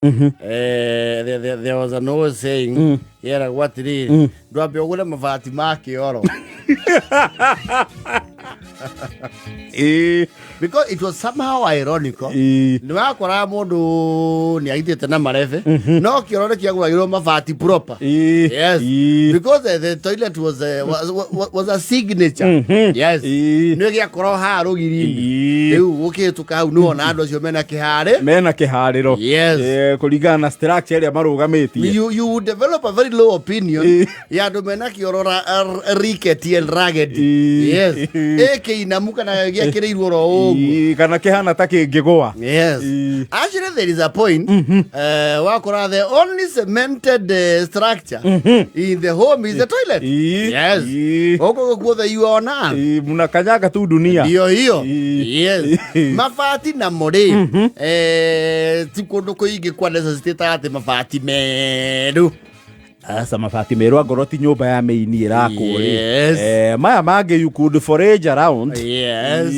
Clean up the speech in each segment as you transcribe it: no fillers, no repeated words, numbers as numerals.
There was an old saying, yeah, what it is, drop your wood mavati maki oro. Because it was somehow ironical. Nwakora mundu ni aitete na marefe no kirore kia gwa mavati proper. Yes. Because the toilet was a signature. Yes. No gia koro ha rugiri. Riu ukituka au no na andu cio mena kihariro. Yes. Kuringana na structure ya marugametie. You would develop a very low opinion. Ya andu mena kiorora rickety and ragged. Yes. Eke inamuka na gia kireirwo ro. Kana kehana takingigwa. Yes. Actually, there is a point. Wakora, the only cemented structure in the home is the toilet. Yes. Oko kwa the you on earth. Munakanyaga tu dunia. Hiyo. Yes. Mafati na more. Tikondo ko ige kwa necessity ate mafati meru. Asa mafati meru agoroti nyumba ya meini irako Yes. Maya mage you could forage around. Yes.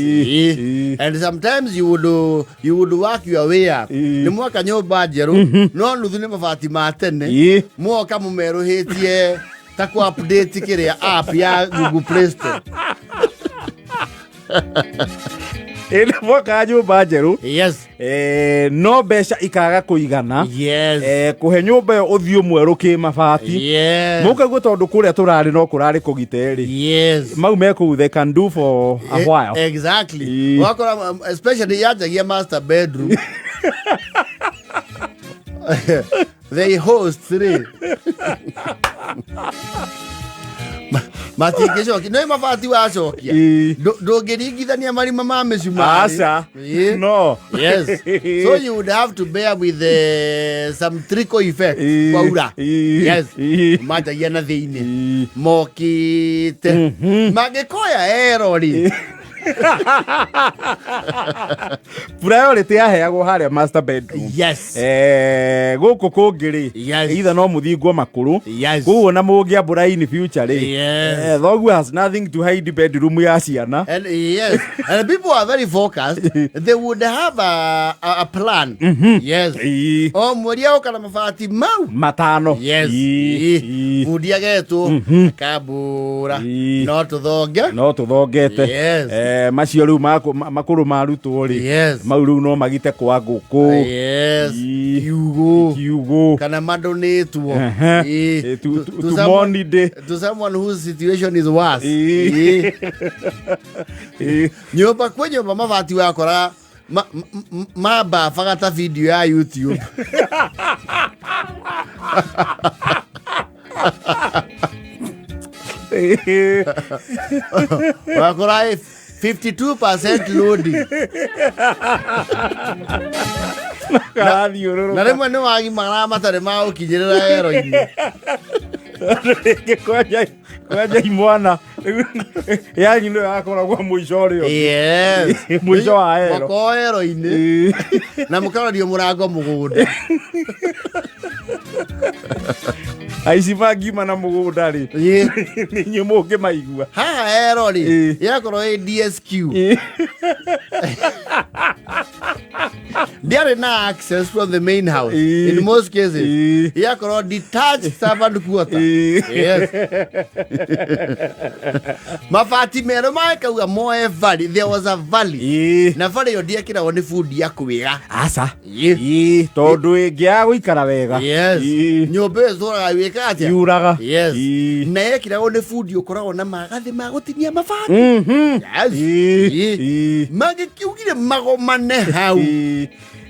And sometimes you would work your way up. Ni mwaka nyumba jeru no nuthu ni mafati matene. Mwoka mumeru hitie taku update kire app ya Google Play Store. Ele mwaka nyumba jeru. Yes. No besha ikaga kuigana. Yes. Kuhe nyumba uthio mweru ki mafati. Yes. Muka gwo tondu kuria turari no kurari kugiteri. Yes. Mau meko they can do for a while. Exactly. Wakora especially yajagia master bedroom. They host three. Matikisho no mafati wa shokia. Do gerigithania marima ma mesumari. Asa. No. Yes. So you would have to bear with some trickle effect. Paura. Yes. Mata yana theine. Mokite. Magekoya erori. Priority yaheagwo haria master bedroom. Yes. Guku kungiri. Yes. Either no muthingo makuru. Yes. Kuo na mugia mbura in future. Yes. Though has nothing to hide bedroom ya ciana. And yes. And people are very focused. They would have a plan. Yes. Mweria ukana mafati mau. Matano. Yes. Mudia getu. Kabura. No tuthongete. Yes. Macio riu makuru marutwo ri. Yes. Mau riu no magite kwa nguku. Yes. Kiugo. Kana madonetwo. To someone whose situation is worse. Nyoba kwenye mavati wakora maba fagata video ya YouTube. Wakora 52% loading. Na remwe no wagi marama tare mao kijirira heroin. Kwaja imwana yani ndo yakoragwo mwisho rio. Yes. Mwisho wa hero. Mako heroin. Na mukara dio murago mugunda. Aici magima na mugunda ri. Ninyi muge maigua. Ha hero ri. Yakorwo DSQ. There is no access from the main house. In most cases, yakorwo detached servant quarter. Yes. Mafati mero maikauga moe valley. There was a valley. Na valley yo dia kira woni food ya kuiga. Asa. Tondu ingia guikara wega. Yes. Nyombe zora wika atia. Yuraga. Yes. Na yakira woni food yokoragwo na magathi magutinia mafati. Yes. Magikiugire magomane hau.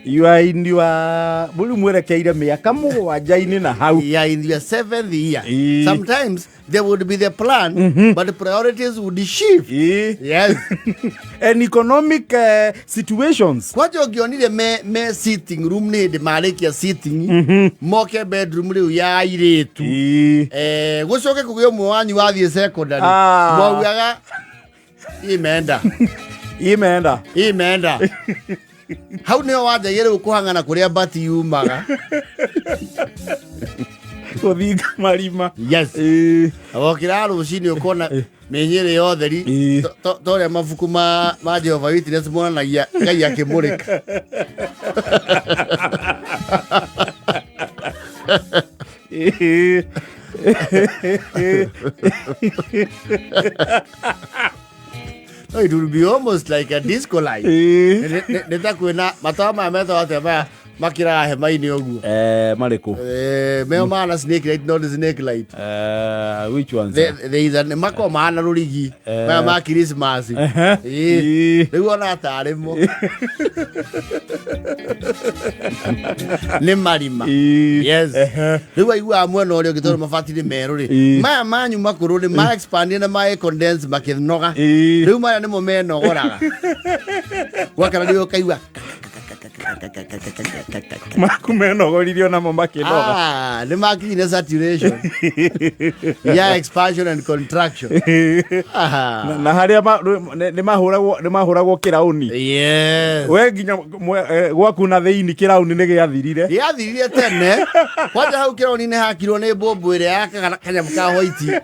You are in your bulu mwerekeire miaka mugwanja-ini na hau. You are in your 7th year. Sometimes there would be the plan, but the priorities would shift. Yes. And economic situations. Kwa jogionire me sitting room ni de marekia sitting. Moke bedroom ri ya iretu. Gucoke kugyo mwanyu wathie secondary. Mwaga Imeenda. How ne wajagire ukuhangana kuria bati yumaga. Kuthinga marima. Yes. Awokira rucini ukona menyere yotheri tore mafuku ma Jehovah Witness mwana na Ngai akimurika. No, it will be almost like a disco light. Neta kwina matawa ma metho atema makira hema-ini oguo. Mariku. Meo mana snake light, not the snake light. Which ones? They either mako mana rurigi. Maya ma Christmas. Riu ona atari mo. Ni marima. Yes. Riu aigua mwena uria gitoro mabatire meru ri. Maya manyu makuru ri ma expand na ma condense makinoga. Riu maya nimo menogoraga. Wakana riu kaigua makumenogorirwo namo makinoga. Nĩ makinyire saturation ya expansion and contraction. Na haria nĩ mahũragwo kĩraũni. Yes. We nginya gwaku na thĩinĩ kĩraũni nĩ gĩathirire tene. Kwanja hau kĩraũni nĩ hakirwo nĩ mbũmbũ ĩrĩa ya kanyamũ ka white.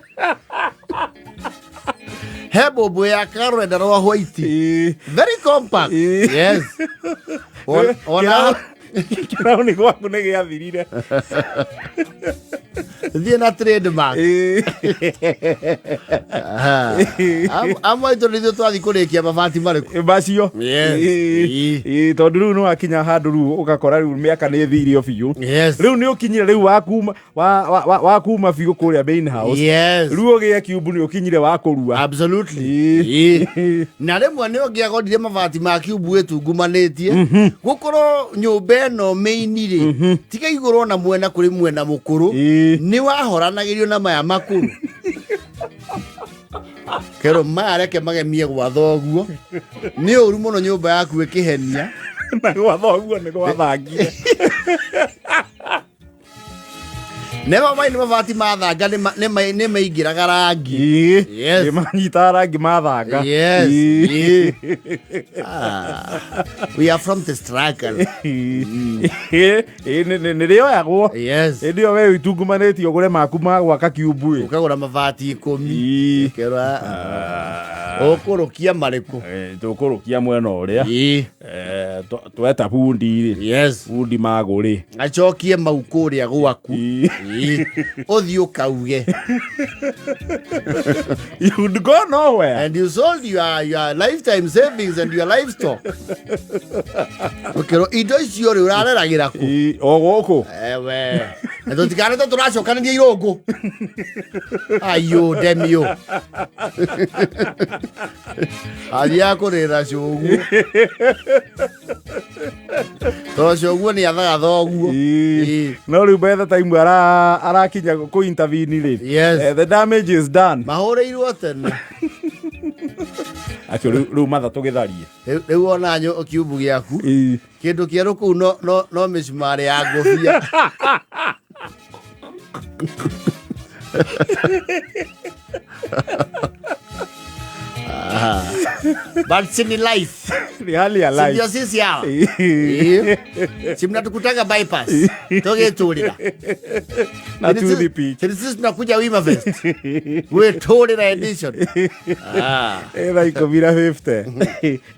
He mbũmbũ ya karwenda rwa white. Very compact. Yes. Ona kĩraũni gwaku nĩ gĩathirire. Thiĩ na trademark. Amwe itũ nĩ ithuĩ twathiĩ kũrĩkia mabati marĩkũ. Macio. Tondũ rĩu nĩ wakinya handũ rĩu ũgakora rĩu mĩaka nĩ ĩthiire biũ. Rĩu nĩ ũkinyire rĩu wakuma biũ kũrĩa main house. Rĩu ũgĩe cube nĩ ũkinyire wa kũrua. Absolutely. Na rĩmwe nĩ ũngĩagodire mabati ma cube wĩtungumanĩtie. Gũkorwo nyũmba ĩno main-rĩ tiga igũrũ na mwena kũrĩ mwena mũkũrũ nĩ wahoranagĩrio na maya makũrũ. Kero maya reke magemie gwatha ũguo. Nĩ ũru mũno nyũmba yaku ĩkĩhenia. Na gwatha ũguo nĩ gwathangire. Never mind mabati mathanga nĩ maingĩraga rangi. Yes. Nĩ manyitaga rangi mathanga. Yes. We are from the struggle. Nĩ rĩoyagwo. Yes. Hĩndĩ ĩyo we itungumanĩtie ũgũre maku ma gwaka kiumbu. Ũkagũra mabati 10. Kera ũkũrũkia marĩkũ? Tũkũrũkia mwena ũrĩa. Tweta bundi. Yes. Bundi magũrĩ. Acokie mau kũrĩa gwaku. Ũthiĩ ũkauge. You would go nowhere. And you sold your lifetime savings and your livestock. Ũkĩrwo indo icio rĩ ũrareragĩra kũ? O gũkũ. Ewe. Na tũtikanĩte tũracokanĩria irũngũ. Ayũ demio. Athiaga kũrĩra cũguo. Tondũ cũguo nĩ athaga thoguo. No rĩu by the time arakinya kũ intervene rĩ. Yes. The damage is done. Mahũrĩirwo tene. Acio rĩu matha tũgĩtharie. Rĩu ona kiubu gĩaku. Kĩndũ kĩerũ kũu no mĩcumarĩ ya ngũbia. But sini life. Hali ya life. Sindio sisi hawa. Si mnatukutanga bypass. Tũgĩtũrĩra. Na to the pitch. Sisi tunakuja Wima Fest. We're tũrĩra edition. Ĩra 10 na 50.